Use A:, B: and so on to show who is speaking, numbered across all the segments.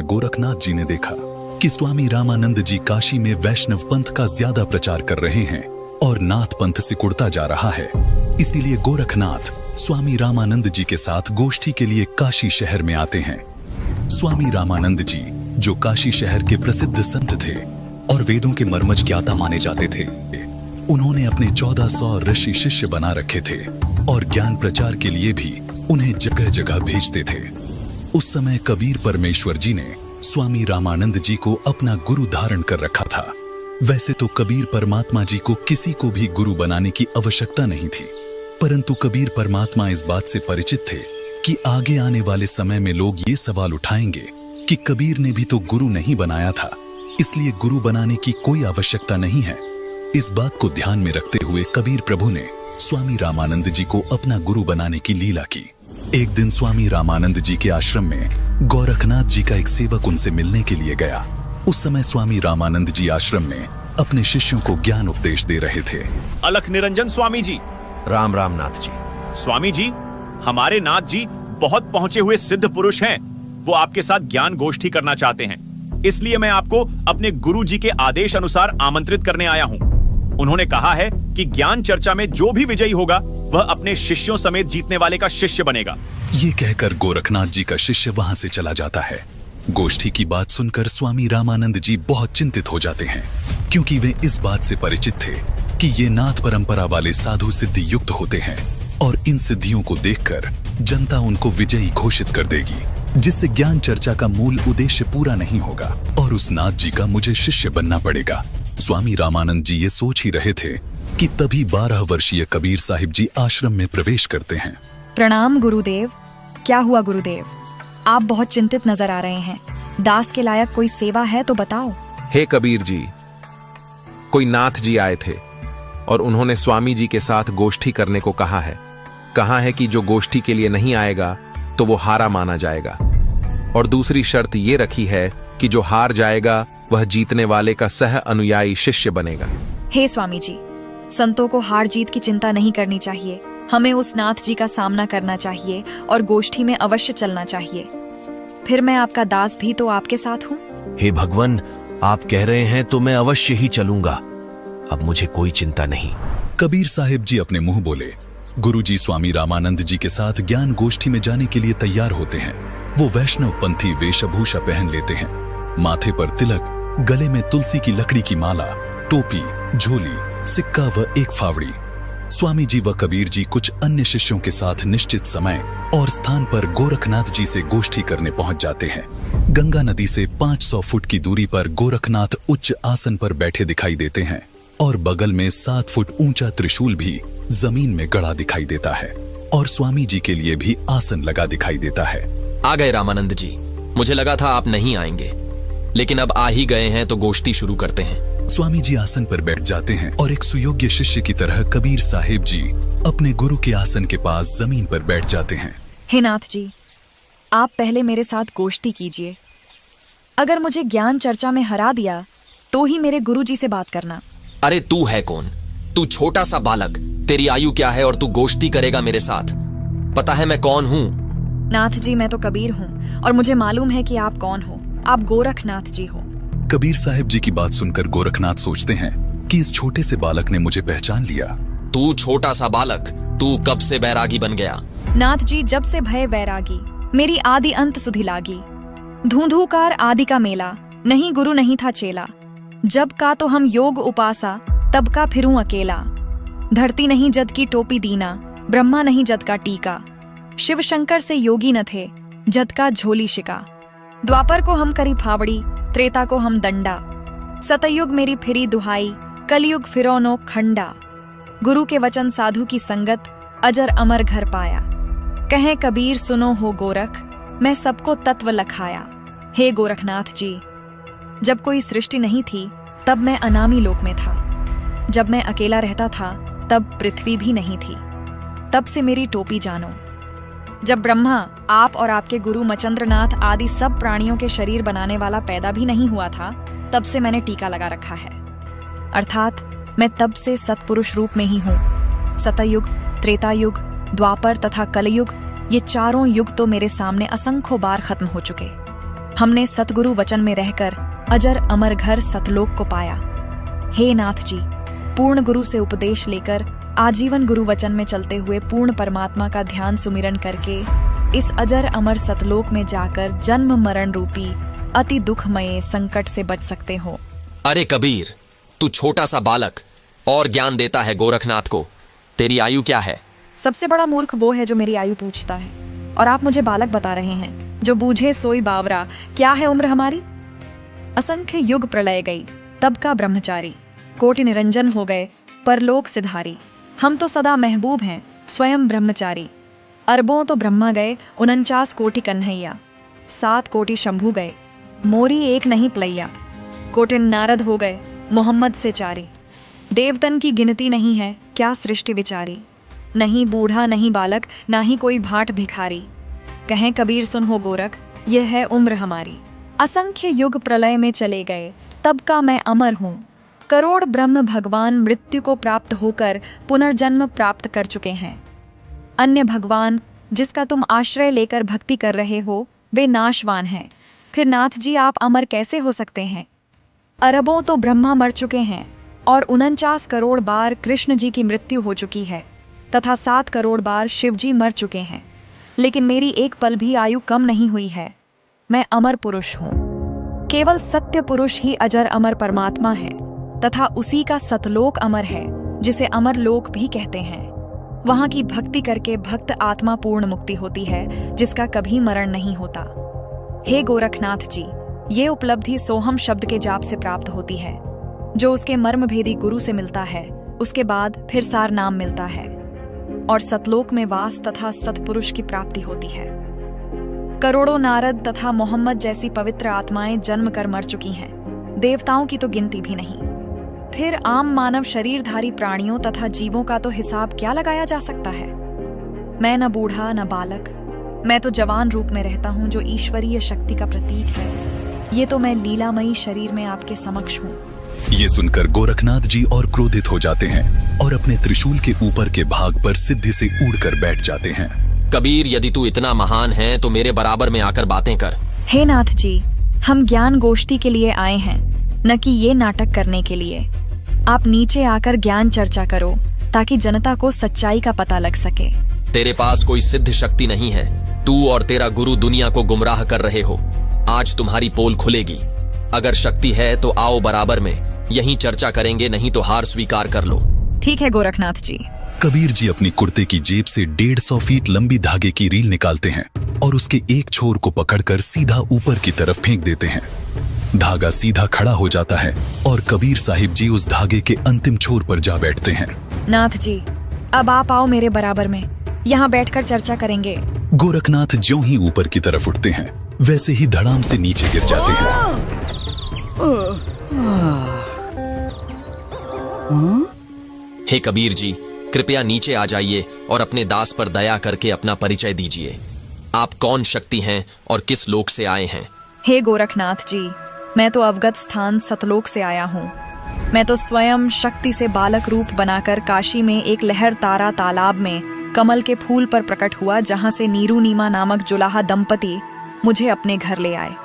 A: गोरखनाथ जी ने देखा कि स्वामी रामानंद जी काशी में वैष्णव पंथ का ज्यादा प्रचार कर रहे हैं और नाथ पंथ सिकुड़ता जा रहा है। इसीलिए गोरखनाथ स्वामी रामानंद जी के साथ गोष्ठी के लिए काशी शहर में आते हैं। स्वामी रामानंद जी, जो काशी शहर के प्रसिद्ध संत थे और वेदों के मर्मज्ञ ज्ञाता माने जाते थे, उन्होंने अपने 1400 ऋषि शिष्य बना रखे थे और ज्ञान प्रचार के लिए भी उन्हें जगह जगह भेजते थे। उस समय कबीर परमेश्वर जी ने स्वामी रामानंद जी को अपना गुरु धारण कर रखा था। वैसे तो कबीर परमात्मा जी को किसी को भी गुरु बनाने की आवश्यकता नहीं थी, परंतु कबीर परमात्मा इस बात से परिचित थे कि आगे आने वाले समय में लोग ये सवाल उठाएंगे कि कबीर ने भी तो गुरु नहीं बनाया था, इसलिए गुरु बनाने की कोई आवश्यकता नहीं है। इस बात को ध्यान में रखते हुए कबीर प्रभु ने स्वामी रामानंद जी को अपना गुरु बनाने की लीला की। एक दिन स्वामी रामानंद जी के आश्रम में गोरखनाथ जी का एक सेवक उनसे मिलने के लिए गया। उस समय स्वामी रामानंद जी आश्रम में अपने शिष्यों को ज्ञान उपदेश दे रहे थे।
B: अलख निरंजन स्वामी जी।
C: राम राम नाथ जी।
B: स्वामी जी, हमारे नाथ जी बहुत पहुंचे हुए सिद्ध पुरुष हैं। वो आपके साथ ज्ञान गोष्ठी करना चाहते हैं, इसलिए मैं आपको अपने गुरु जी के आदेश अनुसार आमंत्रित करने आया हूँ। उन्होंने कहा है कि ज्ञान चर्चा में जो भी विजयी होगा वह अपने शिष्यों समेत जीतने वाले का शिष्य बनेगा।
A: ये कहकर गोरखनाथ जी का शिष्य वहां से चला जाता है। गोष्ठी की बात सुनकर स्वामी रामानंद जी बहुत चिंतित हो जाते हैं, क्योंकि वे इस बात से परिचित थे कि ये नाथ परंपरा वाले साधु सिद्धि युक्त होते हैं और इन सिद्धियों को देखकर जनता उनको विजयी घोषित कर देगी, जिससे ज्ञान चर्चा का मूल उद्देश्य पूरा नहीं होगा और उस नाथ जी का मुझे शिष्य बनना पड़ेगा। स्वामी रामानंद जी ये सोच ही रहे थे कि तभी 12 वर्षीय कबीर साहिब जी आश्रम में प्रवेश करते हैं।
D: प्रणाम गुरुदेव। क्या हुआ गुरुदेव? आप बहुत चिंतित नजर आ रहे हैं। दास के लायक कोई सेवा है तो बताओ।
C: हे कबीर जी, कोई नाथ जी आए थे और उन्होंने स्वामी जी के साथ गोष्ठी करने को कहा है कि जो गोष्ठी के लिए नहीं आएगा तो वो हारा माना जाएगा, और दूसरी शर्त ये रखी है कि जो हार जाएगा वह जीतने वाले का सह अनुयायी शिष्य बनेगा।
D: हे स्वामी जी, संतों को हार जीत की चिंता नहीं करनी चाहिए। हमें उस नाथ जी का सामना करना चाहिए और गोष्ठी में अवश्य चलना चाहिए। फिर मैं आपका दास भी तो आपके साथ हूँ।
E: हे भगवान, आप कह रहे हैं तो मैं अवश्य ही चलूंगा। अब मुझे कोई चिंता नहीं।
A: कबीर साहिब जी अपने मुंह बोले। गुरुजी स्वामी रामानंद जी के साथ ज्ञान गोष्ठी में जाने के लिए तैयार होते हैं। वो वैष्णव पंथी वेशभूषा पहन लेते हैं, माथे पर तिलक, गले में तुलसी की लकड़ी की माला, टोपी, झोली, सिक्का व एक फावड़ी। स्वामी जी व कबीर जी कुछ अन्य शिष्यों के साथ निश्चित समय और स्थान पर गोरखनाथ जी से गोष्ठी करने पहुंच जाते हैं। गंगा नदी से 500 फुट की दूरी पर गोरखनाथ उच्च आसन पर बैठे दिखाई देते हैं और बगल में 7 फुट ऊंचा त्रिशूल भी जमीन में गड़ा दिखाई देता है और स्वामी जी के लिए भी आसन लगा दिखाई देता है।
F: आ गए रामानंद जी। मुझे लगा था आप नहीं आएंगे, लेकिन अब आ ही गए हैं तो गोष्ठी शुरू करते हैं।
A: स्वामी जी आसन पर बैठ जाते हैं और एक सुयोग्य शिष्य की तरह कबीर साहिब जी अपने गुरु के आसन के पास जमीन पर बैठ जाते हैं।
D: हे नाथ जी, आप पहले मेरे साथ गोष्ठी कीजिए। अगर मुझे ज्ञान चर्चा में हरा दिया तो ही मेरे गुरु जी से बात करना।
F: अरे तू है कौन? तू छोटा सा बालक, तेरी आयु क्या है और तू गोष्ठी करेगा मेरे साथ? पता है मैं कौन हूँ?
D: नाथ जी, मैं तो कबीर हूँ और मुझे मालूम है कि आप कौन हो। आप गोरखनाथ जी हो।
A: कबीर साहिब जी की बात सुनकर गोरखनाथ सोचते हैं कि इस छोटे से बालक ने मुझे पहचान लिया।
F: तू छोटा सा बालक, तू कब से बैरागी बन गया?
D: नाथ जी, जब से भय वैरागी, मेरी आदि अंत सुधि लागी। धूंधूकार आदि का मेला, नहीं गुरु नहीं था चेला। जब का तो हम योग उपासा, तब का फिरूं अकेला। धरती नहीं जद की टोपी दीना, ब्रह्मा नहीं जद का टीका। शिव शंकर से योगी न थे, जद का झोली शिका। द्वापर को हम करी फावड़ी, त्रेता को हम दंडा। सतयुग मेरी फिरी दुहाई, कलयुग फिरो नो खंडा। गुरु के वचन साधु की संगत, अजर अमर घर पाया। कहें कबीर सुनो हो गोरख, मैं सबको तत्व लखाया। हे गोरखनाथ जी, जब कोई सृष्टि नहीं थी तब मैं अनामी लोक में था। जब मैं अकेला रहता था तब पृथ्वी भी नहीं थी। तब से मेरी टोपी जानो। जब ब्रह्मा, आप और आपके गुरु मचंद्रनाथ आदि सब प्राणियों के शरीर बनाने वाला पैदा भी नहीं हुआ था, तब से मैंने टीका लगा रखा है। अर्थात मैं तब से सत्पुरुष रूप में ही हूँ। सतयुग, त्रेतायुग, द्वापर तथा कलयुग, ये चारों युग तो मेरे सामने असंख्य बार खत्म हो चुके। हमने सतगुरु वचन में रहकर अजर अमर घर सतलोक को पाया। हे नाथ जी, पूर्ण गुरु से उपदेश लेकर आजीवन गुरु वचन में चलते हुए पूर्ण परमात्मा का ध्यान सुमिरन करके इस अजर अमर सतलोक में जाकर जन्म मरण रूपी अति दुखमय संकट से बच सकते हो।
F: अरे कबीर, तू छोटा सा बालक और ज्ञान देता है गोरखनाथ को। तेरी आयु क्या है?
D: सबसे बड़ा मूर्ख वो है जो मेरी आयु पूछता है, और आप मुझे बालक बता रहे हैं। जो बूझे सोई बावरा, क्या है उम्र हमारी? असंख्य युग प्रलय गई, तब का ब्रह्मचारी। कोटि निरंजन हो गए, परलोक सिधारी। हम तो सदा महबूब हैं, स्वयं ब्रह्मचारी। अरबों तो ब्रह्मा गए, 49 कोटि कन्हैया। 7 कोटि शंभू गए, मोरी एक नहीं प्लैया। कोटि नारद हो गए, मोहम्मद से चारी। देवतन की गिनती नहीं है, क्या सृष्टि विचारी। नहीं बूढ़ा नहीं बालक, ना ही कोई भाट भिखारी। कहें कबीर सुन हो गोरख, यह है उम्र हमारी। असंख्य युग प्रलय में चले गए, तब का मैं अमर हूँ। करोड़ ब्रह्म भगवान मृत्यु को प्राप्त होकर पुनर्जन्म प्राप्त कर चुके हैं। अन्य भगवान जिसका तुम आश्रय लेकर भक्ति कर रहे हो, वे नाशवान हैं। फिर नाथ जी आप अमर कैसे हो सकते हैं? अरबों तो ब्रह्मा मर चुके हैं, और 49 करोड़ बार कृष्ण जी की मृत्यु हो चुकी है, तथा 7 करोड़ बार शिव जी मर चुके हैं। लेकिन मेरी एक पल भी आयु कम नहीं हुई है। मैं अमर पुरुष हूँ। केवल सत्य पुरुष ही अजर अमर परमात्मा है, तथा उसी का सतलोक अमर है, जिसे अमर लोक भी कहते हैं। वहां की भक्ति करके भक्त आत्मा पूर्ण मुक्ति होती है, जिसका कभी मरण नहीं होता। हे गोरखनाथ जी, ये उपलब्धि सोहम शब्द के जाप से प्राप्त होती है, जो उसके मर्म भेदी गुरु से मिलता है। उसके बाद फिर सार नाम मिलता है, और सतलोक में वास तथा सतपुरुष की प्राप्ति होती है। करोड़ों नारद तथा मोहम्मद जैसी पवित्र आत्माएं जन्म कर मर चुकी हैं, देवताओं की तो गिनती भी नहीं। फिर आम मानव शरीरधारी प्राणियों तथा जीवों का तो हिसाब क्या लगाया जा सकता है। मैं न बूढ़ा न बालक, मैं तो जवान रूप में रहता हूँ, जो ईश्वरीय शक्ति का प्रतीक है। ये तो मैं लीलामयी शरीर में आपके समक्ष हूँ।
A: ये सुनकर गोरखनाथ जी और क्रोधित हो जाते हैं और अपने त्रिशूल के ऊपर के भाग पर सिद्धि से उड़कर बैठ जाते हैं।
F: कबीर, यदि तू इतना महान है तो मेरे बराबर में आकर बातें कर।
D: हे नाथ जी, हम ज्ञान गोष्ठी के लिए आए हैं, न कि ये नाटक करने के लिए। आप नीचे आकर ज्ञान चर्चा करो, ताकि जनता को सच्चाई का पता लग सके।
F: तेरे पास कोई सिद्ध शक्ति नहीं है। तू और तेरा गुरु दुनिया को गुमराह कर रहे हो। आज तुम्हारी पोल खुलेगी। अगर शक्ति है तो आओ बराबर में, यहीं चर्चा करेंगे, नहीं तो हार स्वीकार कर लो।
D: ठीक है गोरखनाथ जी।
A: कबीर जी अपनी कुर्ते की जेब से 150 फीट लंबी धागे की रील निकालते हैं और उसके एक छोर को पकड़कर सीधा ऊपर की तरफ फेंक देते हैं। धागा सीधा खड़ा हो जाता है और कबीर साहिब जी उस धागे के अंतिम छोर पर जा बैठते हैं।
D: नाथ जी, अब आप आओ मेरे बराबर में, यहाँ बैठकर चर्चा करेंगे।
A: गोरखनाथ ज्यों ही ऊपर की तरफ उठते हैं, वैसे ही धड़ाम से नीचे गिर जाते हैं।
F: हे कबीर जी, कृपया नीचे आ जाइए और अपने दास पर दया करके अपना परिचय दीजिए। आप कौन शक्ति हैं और किस लोक से आए हैं?
D: हे गोरखनाथ जी, मैं तो अवगत स्थान सतलोक से आया हूँ। मैं तो स्वयं शक्ति से बालक रूप बनाकर काशी में एक लहर तारा तालाब में कमल के फूल पर प्रकट हुआ, जहाँ से नीरू नीमा नामक जुलाहा दंपति मुझे अपने घर ले आए।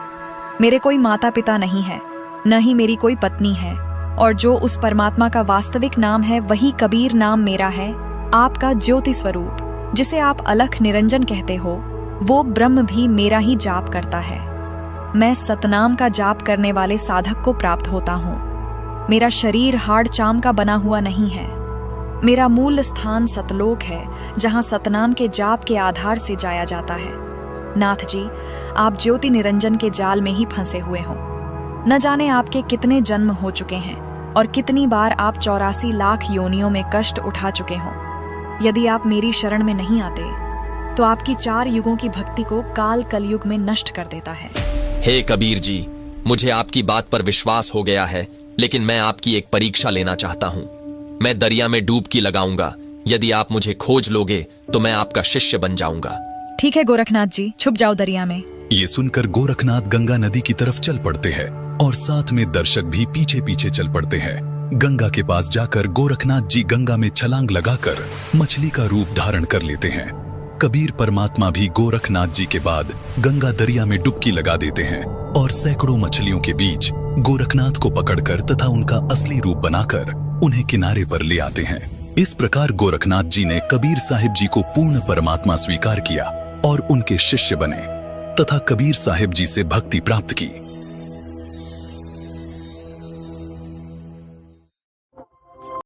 D: मेरे कोई माता पिता नहीं है, न ही मेरी कोई पत्नी है, और जो उस परमात्मा का वास्तविक नाम है वही कबीर नाम मेरा है। आपका ज्योति स्वरूप, जिसे आप अलख निरंजन कहते हो, वो ब्रह्म भी मेरा ही जाप करता है। मैं सतनाम का जाप करने वाले साधक को प्राप्त होता हूँ। मेरा शरीर हाड़ चाम का बना हुआ नहीं है। मेरा मूल स्थान सतलोक है, जहाँ सतनाम के जाप के आधार से जाया जाता है। नाथ जी, आप ज्योति निरंजन के जाल में ही फंसे हुए हो। न जाने आपके कितने जन्म हो चुके हैं और कितनी बार आप 84 लाख योनियों में कष्ट उठा चुके हो। यदि आप मेरी शरण में नहीं आते तो आपकी 4 युगों की भक्ति को काल कलयुग में नष्ट कर देता है।
F: हे कबीर जी, मुझे आपकी बात पर विश्वास हो गया है, लेकिन मैं आपकी एक परीक्षा लेना चाहता हूँ। मैं दरिया में डुबकी लगाऊंगा। यदि आप मुझे खोज लोगे तो मैं आपका शिष्य बन जाऊंगा।
D: ठीक है गोरखनाथ जी, छुप जाओ दरिया में।
A: ये सुनकर गोरखनाथ गंगा नदी की तरफ चल पड़ते हैं और साथ में दर्शक भी पीछे पीछे चल पड़ते हैं। गंगा के पास जाकर गोरखनाथ जी गंगा में छलांग लगाकर मछली का रूप धारण कर लेते हैं। कबीर परमात्मा भी गोरखनाथ जी के बाद गंगा दरिया में डुबकी लगा देते हैं और सैकड़ों मछलियों के बीच गोरखनाथ को पकड़कर तथा उनका असली रूप बनाकर उन्हें किनारे पर ले आते हैं। इस प्रकार गोरखनाथ जी ने कबीर साहिब जी को पूर्ण परमात्मा स्वीकार किया और उनके शिष्य बने तथा कबीर साहिब जी से भक्ति प्राप्त की।